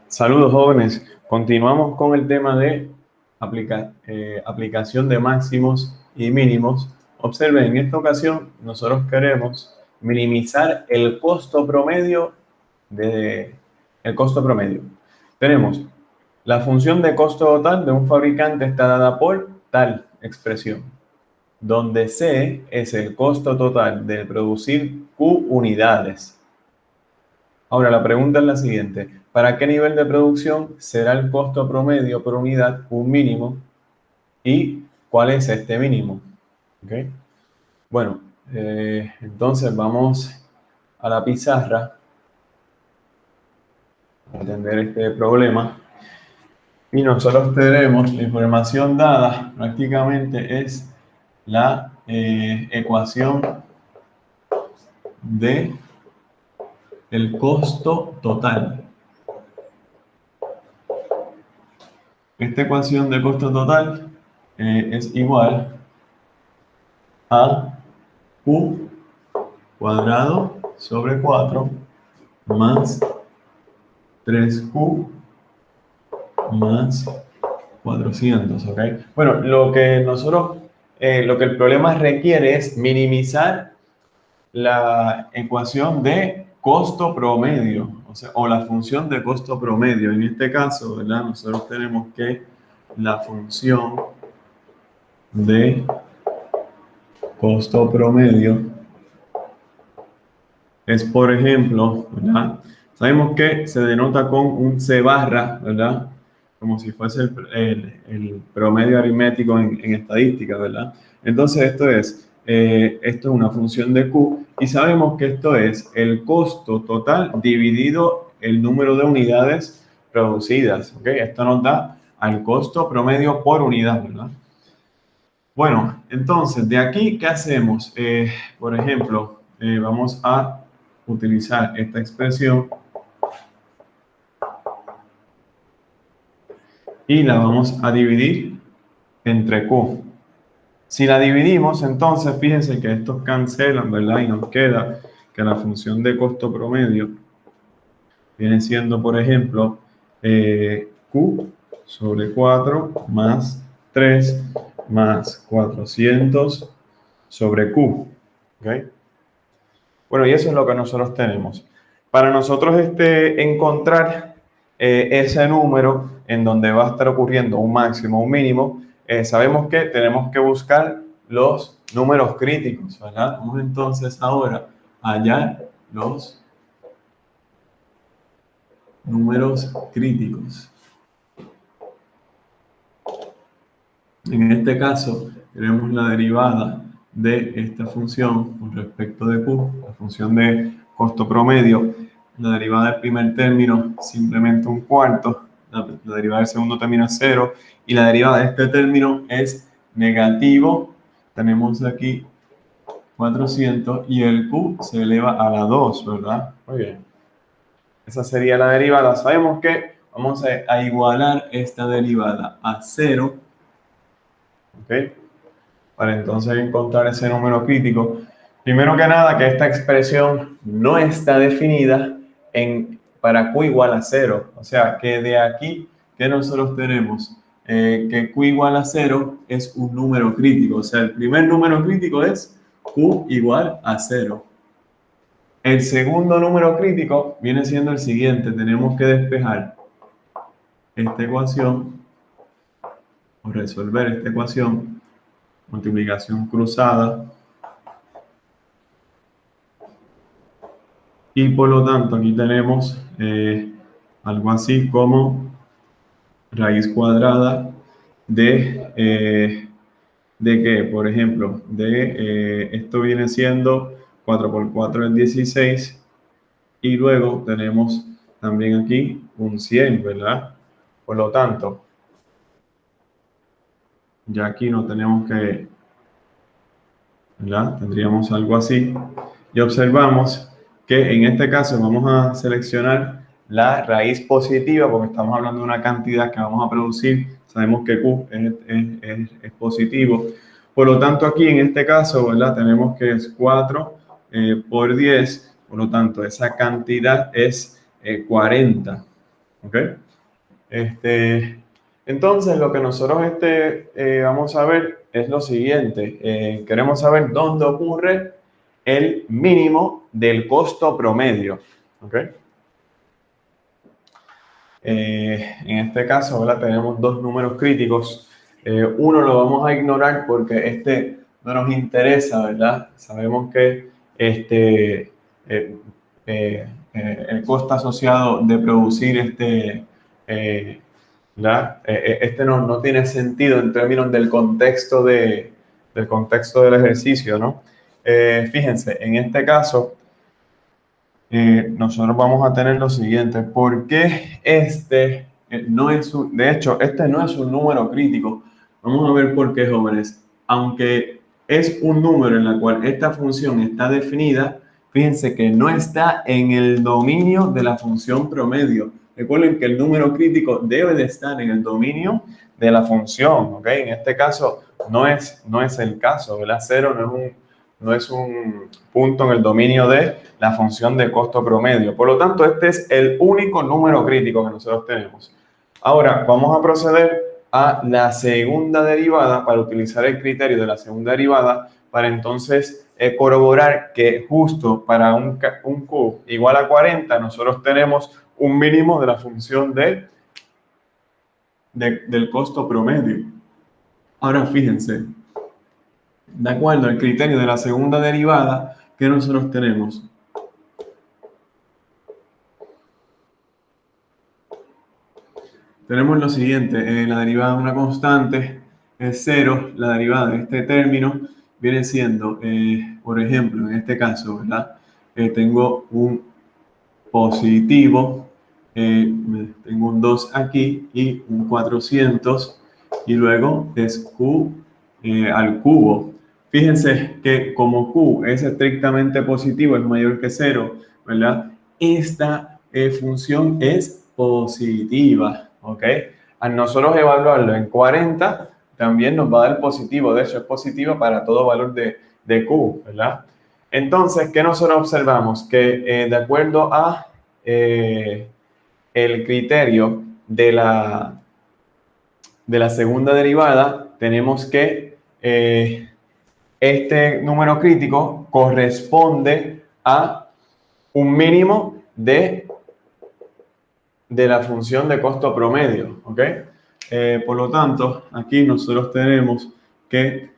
Saludos jóvenes, continuamos con el tema de aplicación de máximos y mínimos. Observen, en esta ocasión nosotros queremos minimizar el costo promedio el costo promedio. Tenemos la función de costo total de un fabricante está dada por tal expresión, donde C es el costo total de producir Q unidades. Ahora, la pregunta es la siguiente. ¿Para qué nivel de producción será el costo promedio por unidad un mínimo? ¿Y cuál es este mínimo? ¿Okay? Bueno, entonces vamos a la pizarra para entender este problema. Y nosotros tenemos la información dada, prácticamente es la ecuación de el costo total. Esta ecuación de costo total es igual a Q cuadrado sobre 4 más 3Q más 400, ¿ok? Bueno, lo que el problema requiere es minimizar la ecuación de costo promedio, o la función de costo promedio. En este caso, ¿verdad? Nosotros tenemos que la función de costo promedio es, por ejemplo, ¿verdad? Sabemos que se denota con un C barra, ¿verdad? Como si fuese el promedio aritmético en estadística, ¿verdad? Entonces esto es una función de Q y sabemos que esto es el costo total dividido el número de unidades producidas, ¿ok? Esto nos da al costo promedio por unidad, ¿verdad? Bueno, entonces, de aquí, ¿qué hacemos? Por ejemplo, vamos a utilizar esta expresión y la vamos a dividir entre Q. Si la dividimos, entonces, fíjense que estos cancelan, ¿verdad? Y nos queda que la función de costo promedio viene siendo, por ejemplo, Q sobre 4 más 3 más 400 sobre Q. ¿Ok? Bueno, y eso es lo que nosotros tenemos. Para nosotros encontrar ese número en donde va a estar ocurriendo un máximo o un mínimo, sabemos que tenemos que buscar los números críticos, ¿verdad? Vamos entonces ahora a hallar los números críticos. En este caso, tenemos la derivada de esta función con respecto de Q, la función de costo promedio. La derivada del primer término simplemente un cuarto, la derivada del segundo término es 0 y la derivada de este término es negativo. Tenemos aquí 400 y el Q se eleva a la 2, ¿verdad? Muy bien. Esa sería la derivada. Sabemos que vamos a igualar esta derivada a 0. ¿Ok? Para entonces encontrar ese número crítico. Primero que nada, que esta expresión no está definida para Q igual a 0. O sea, que de aquí que nosotros tenemos que Q igual a 0 es un número crítico. O sea, el primer número crítico es Q igual a 0. El segundo número crítico viene siendo el siguiente. Tenemos que despejar esta ecuación o resolver esta ecuación. Multiplicación cruzada. Y por lo tanto, aquí tenemos algo así como raíz cuadrada de que, por ejemplo, esto viene siendo 4 por 4 es 16. Y luego tenemos también aquí un 100, ¿verdad? Por lo tanto, ya aquí no tenemos que, ¿verdad? Tendríamos algo así. Y observamos que en este caso vamos a seleccionar la raíz positiva porque estamos hablando de una cantidad que vamos a producir. Sabemos que Q es positivo. Por lo tanto, aquí en este caso, ¿verdad? Tenemos que es 4 por 10. Por lo tanto, esa cantidad es 40. ¿ok? Entonces, lo que nosotros vamos a ver es lo siguiente. Queremos saber dónde ocurre el mínimo del costo promedio, ¿ok? En este caso, ¿verdad? Tenemos dos números críticos. Uno lo vamos a ignorar porque no nos interesa, ¿verdad? Sabemos que el costo asociado de producir ¿verdad? No tiene sentido en términos del contexto del ejercicio, ¿no? Fíjense, en este caso, nosotros vamos a tener lo siguiente. ¿Por qué no es de hecho, este no es un número crítico? Vamos a ver por qué, jóvenes. Aunque es un número en el cual esta función está definida, fíjense que no está en el dominio de la función promedio. Recuerden que el número crítico debe de estar en el dominio de la función, ¿ok? En este caso no es el caso, ¿verdad? Cero no es un punto en el dominio de la función de costo promedio. Por lo tanto, este es el único número crítico que nosotros tenemos. Ahora, vamos a proceder a la segunda derivada para utilizar el criterio de la segunda derivada para entonces corroborar que justo para un Q igual a 40 nosotros tenemos un mínimo de la función del costo promedio. Ahora fíjense, de acuerdo al criterio de la segunda derivada que nosotros tenemos, tenemos lo siguiente, la derivada de una constante es 0, la derivada de este término viene siendo, por ejemplo, en este caso, ¿verdad? Tengo un positivo, tengo un 2 aquí y un 400 y luego es Q al cubo. Fíjense que como Q es estrictamente positivo, es mayor que 0, ¿verdad? Esta función es positiva, ¿ok? Al nosotros evaluarlo en 40, también nos va a dar positivo. De hecho, es positiva para todo valor de Q, ¿verdad? Entonces, ¿qué nosotros observamos? Que de acuerdo a el criterio de la segunda derivada, tenemos que este número crítico corresponde a un mínimo de la función de costo promedio, ¿ok? Por lo tanto, aquí nosotros tenemos que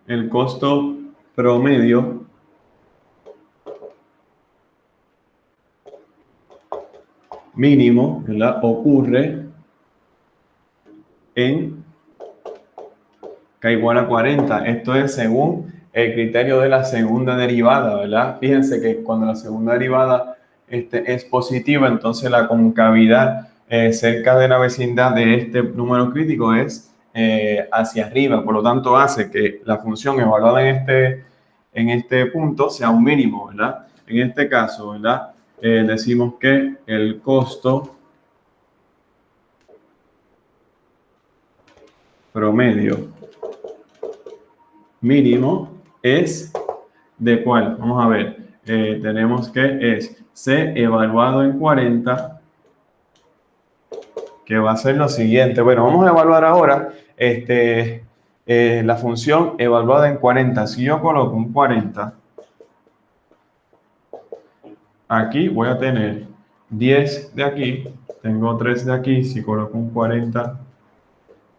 el costo promedio mínimo, ¿verdad? Ocurre en K igual a 40. Esto es según el criterio de la segunda derivada, ¿verdad? Fíjense que cuando la segunda derivada es positiva, entonces la concavidad cerca de la vecindad de este número crítico es hacia arriba. Por lo tanto, hace que la función evaluada en este punto sea un mínimo, ¿verdad? En este caso, ¿verdad? Decimos que el costo promedio mínimo es ¿de cuál? Vamos a ver. Tenemos que es C evaluado en 40, que va a ser lo siguiente. Bueno, vamos a evaluar ahora la función evaluada en 40. Si yo coloco un 40, aquí voy a tener 10 de aquí, tengo 3 de aquí. Si coloco un 40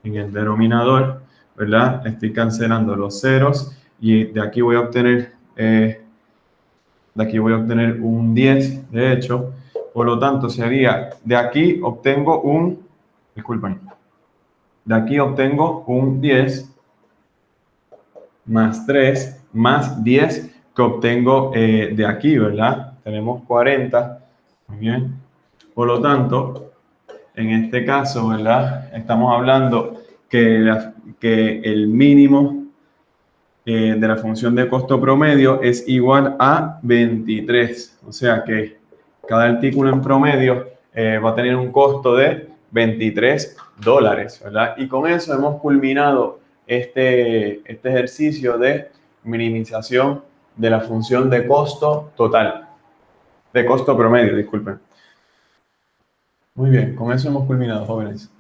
en el denominador, ¿verdad? Estoy cancelando los ceros y de aquí voy a obtener un 10, de hecho. Por lo tanto, sería, de aquí obtengo disculpen, de aquí obtengo un 10 más 3 más 10 que obtengo de aquí, ¿verdad? Tenemos 40, muy bien. Por lo tanto, en este caso, ¿verdad? Estamos hablando que el mínimo de la función de costo promedio es igual a 23. O sea que cada artículo en promedio va a tener un costo de $23, ¿verdad? Y con eso hemos culminado este ejercicio de minimización de la función de costo total, de costo promedio, disculpen. Muy bien, con eso hemos culminado, jóvenes.